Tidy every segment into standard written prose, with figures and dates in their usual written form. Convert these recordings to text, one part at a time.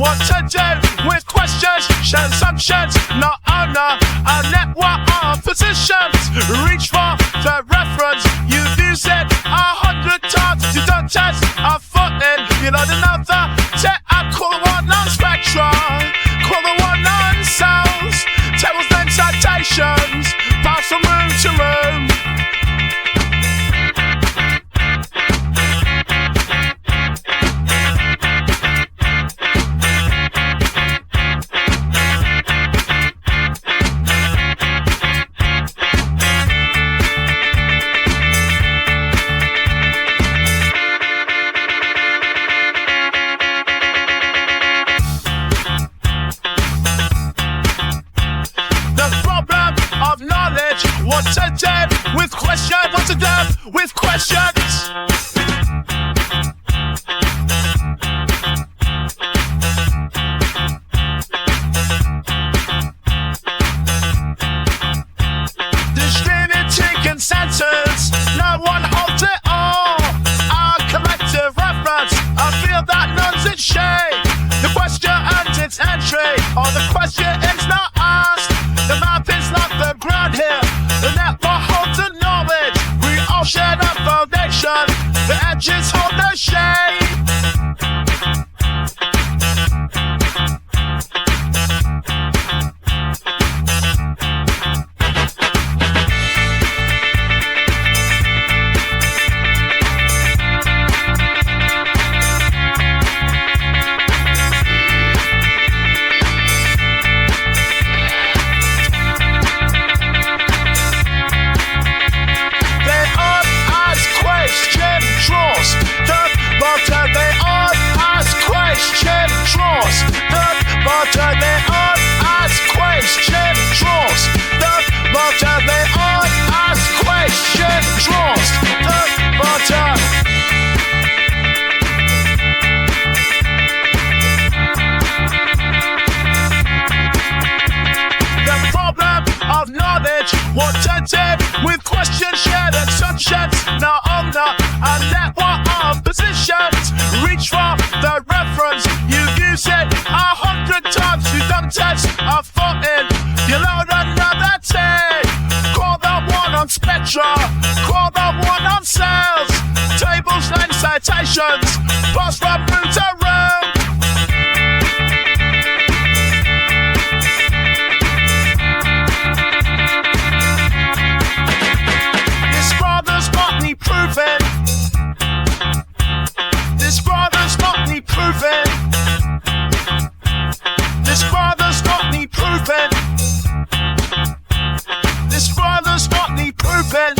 what to do with questions, assumptions, not owner, a network of positions. Reach for the reference, you've used it 100 times. You don't test a foot in, you know the number. I call the one on spectrum, call the one on sounds. Tables then citations, pass from room to room. What to do with questions? What to do with questions? Distributing consensus, no one holds it all. Our collective reference, I feel that none's at shade. The question and its entry, or the question is not asked. The map is not the ground here. The network holds the knowledge. We all share the foundation. The edges hold the shade. What to do with questions, shared assumptions, not owner, a network of positions. Reach for the reference, you've used it 100 times. You don't touch a foot in, you load another tape. Call the one on Spectra, call the one on sales. Tables and citations, pass from room to room. Proven. This brother's not me proven. This brother's not me proven. This brother's not me proven.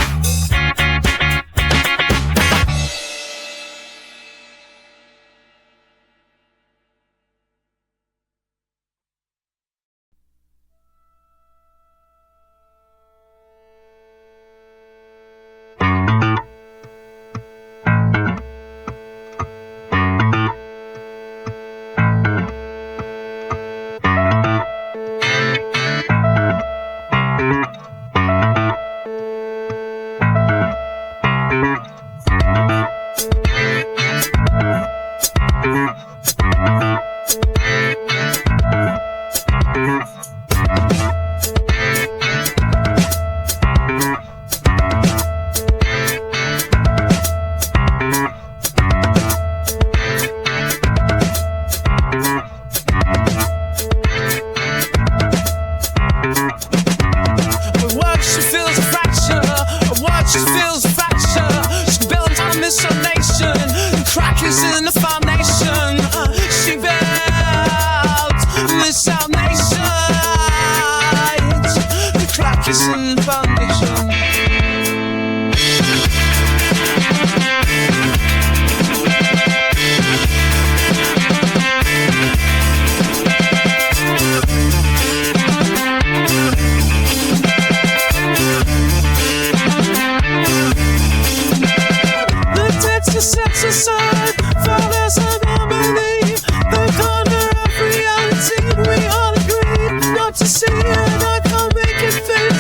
To see it, I can't make it fit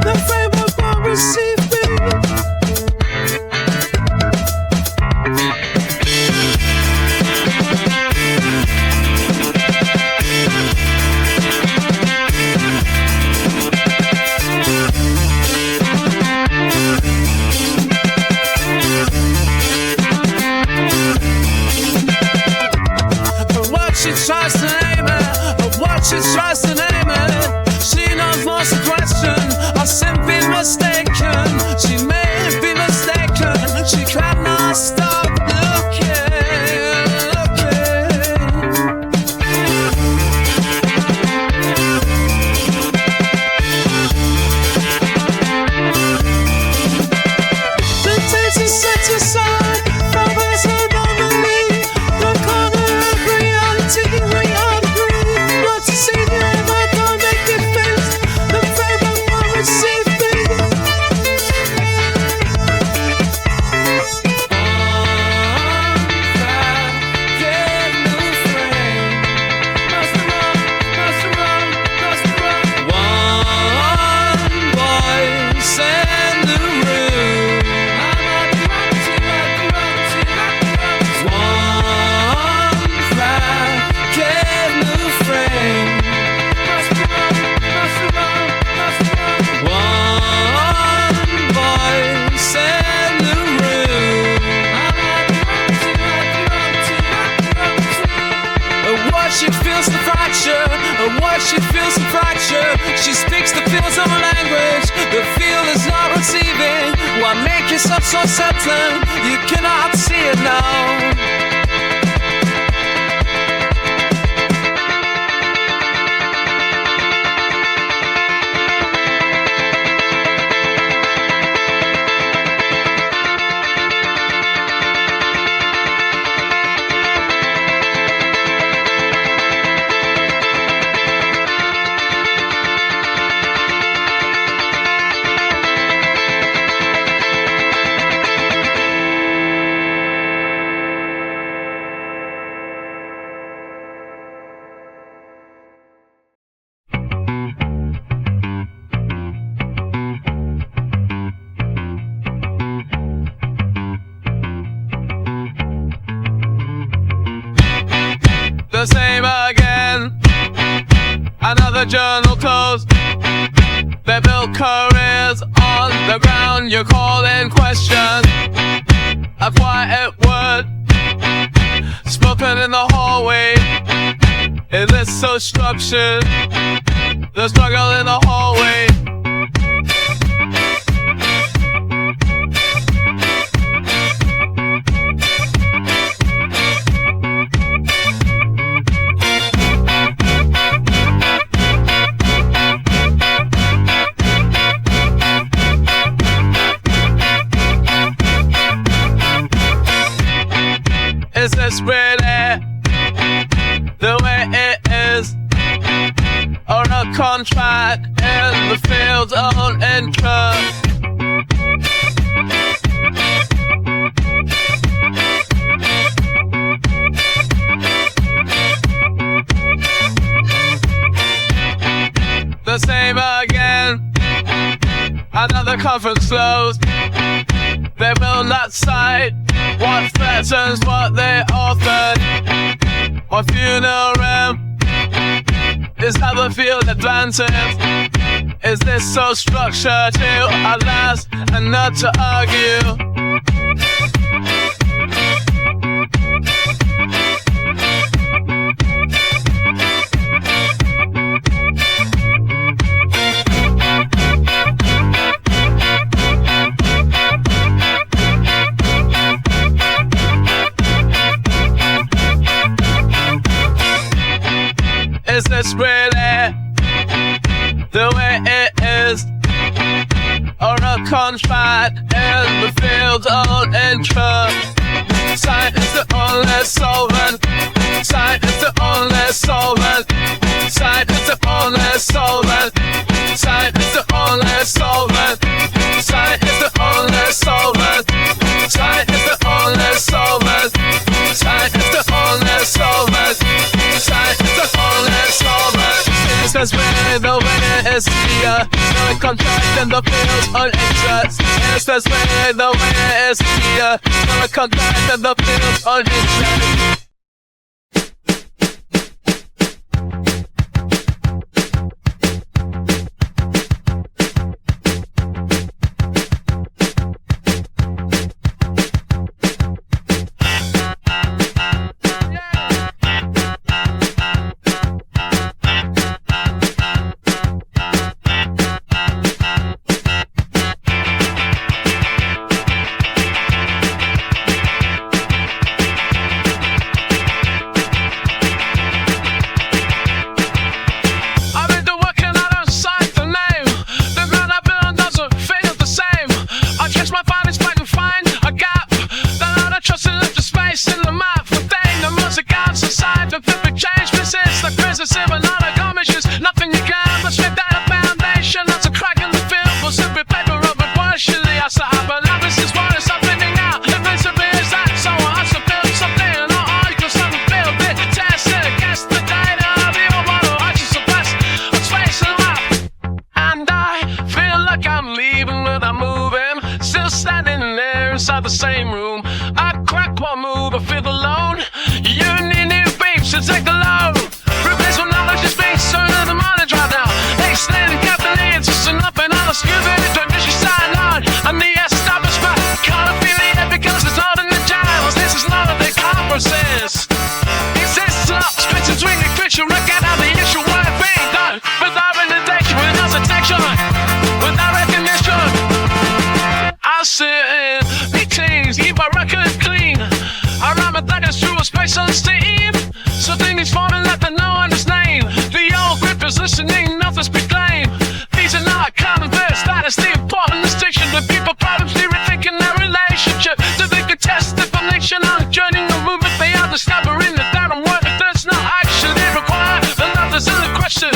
the frame of was the question, or simply mistaken? She may be mistaken, she cannot stop looking. The taste is set aside, from his head on the knee, the corner of reality, we all agree. Not to see the ever gonna make you face the favor for receiving. She feels the fracture, what she feels the fracture. She speaks the feels of a language the feel is not receiving. Why make yourself so certain you cannot see it now? The same again. Another journal closed. They built careers on the ground you call in question. A quiet word spoken in the hallway. Is this so structured? The struggle in the hallway. Is this really the way it is? Or a contract in the field's own interest? The same again. Another conference closed. They will not cite what threatens what they authored. On funeral is how the field advances. Is this so structured to outlast and not to argue? Is this really the way it is? Or a contract in the field's own interest? Sight is the only solvent. Sight is the only solvent. Sight is the only solvent. Sight is the only solvent. Sight is the only solvent. Sight is the only solvent. Sight is the only solvent. Sight is the only solvent. This is really the way it is here. No contract in the fields on interest. This is really the way it is here. No contract in the fields on interest. inside the same room. I crack one move, I feel alone. You need new beats to take the load. Replacement knowledge is being sold to the money right now. Extending Kathleen, just enough and all the stupid tradition sign on. I'm the establishment, can't feel it because it's not in the jams. This is not of the conferences. Exists up, split between the fiction, record out the issue, what it being done. Without validation, without detection, without recognition. I sit in meetings, keep my record clean. I rhyme with that is through a space on steam. So things forming let them know on his name. The old grip is listening, nothing's been claimed. These are not common verse, that is the important distinction. The people problems, they rethinking their relationship. Do they contest definition on a journey, no movement? They are discovering that they don't work, that there's no action. They require another's in the question.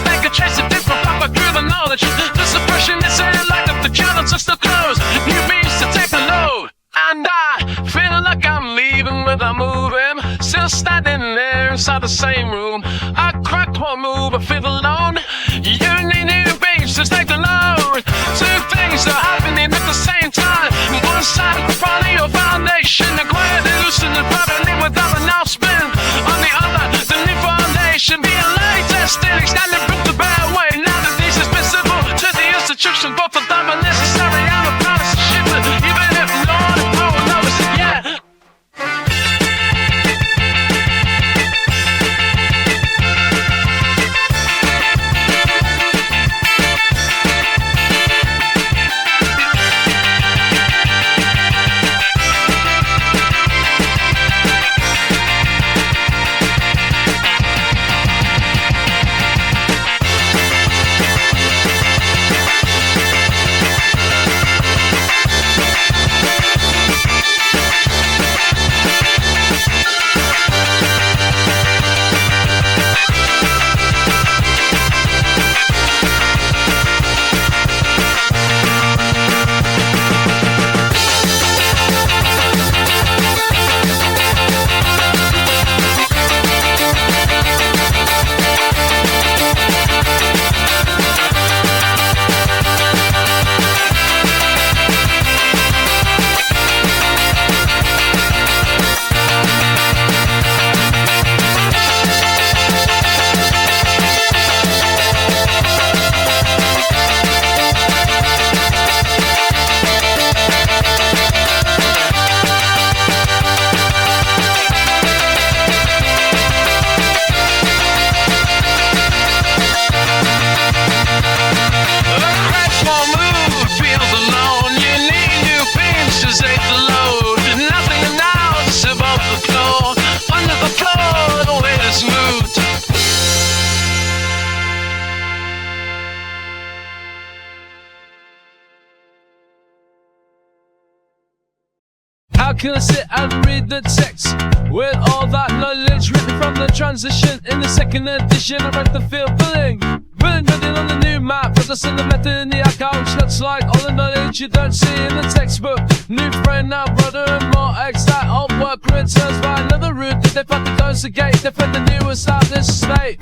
They can trace a different proper through the knowledge. The suppression is in like if the channels are still closed. New beats to take the load. And I feel like I'm leaving without moving. Still standing there inside the same room. I cracked one move, I feel alone. You need new beats to take the load. Two things are happening at the same time. One side of the front of your foundation, the quiet loosen and probably without announcement. On the other, the new foundation being latest and extended from the bad way. Now that these is visible to the institution, both of them are necessary. I'm a promise to ship it, even if no one knows it yet. How can I sit and read the text with all that knowledge written from the transition? In the second edition, I write the field filling on the new map, but that's in the method in the account. That's like all the knowledge you don't see in the textbook. New friend now, brother and more X. That old work returns by another route that they've had to close the gate. Defend the new established state.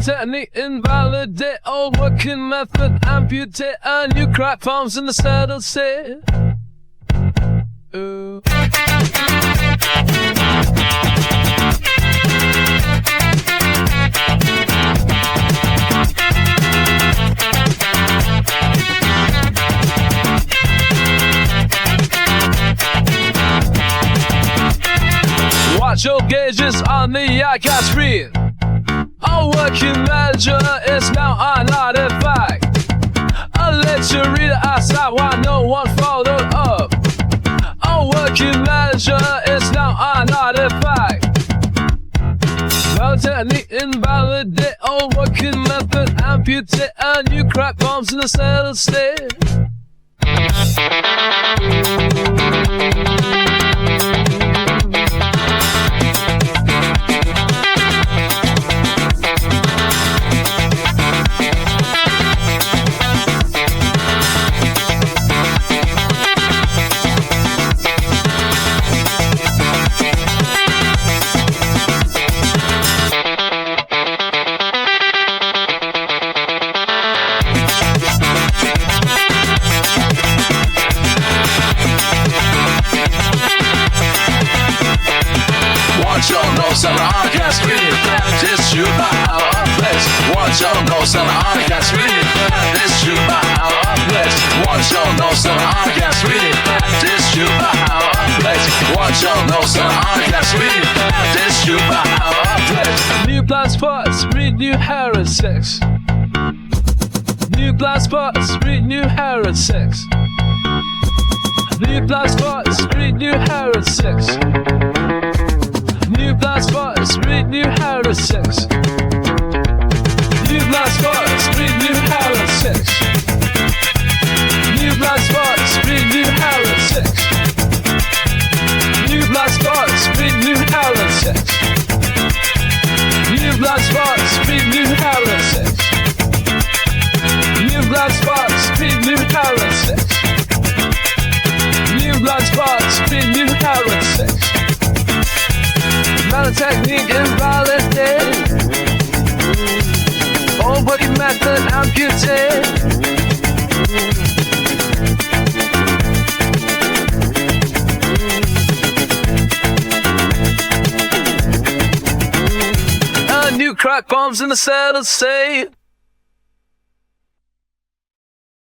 Technique invalidate, old working method amputate, a new crack forms in the saddle set. Ooh. Watch your gauges on the ICAS read. Our working manager is now an artifact. I'll let you read it outside why no one followed up. Our working manager is now an artifact. Well, technique invalidate, old working method amputate, a new crack bombs in a settled state. Watch your nose on the podcast, really bad. This you by our place. Watch your nose on the podcast, really bad. This you by our place. Watch your nose on the podcast, really bad. This you by our place. Watch your nose on the podcast, really bad. This you by our place. New blind spots, read new hair and sex. New blind spots, read new hair and sex. New blind spots, read new hair and sex. New blind spots, read new hair and sex. New blind spots, read new hair and sex. New blind spots, read new hair and sex. New blind spots, read new hair and sex. New blind spots, read new hair and sex. New blind spots, read new hair and sex. New blind spots, read new hair and sex. Not a technique invalidate, old working method amputate. New crack bombs in the settled state.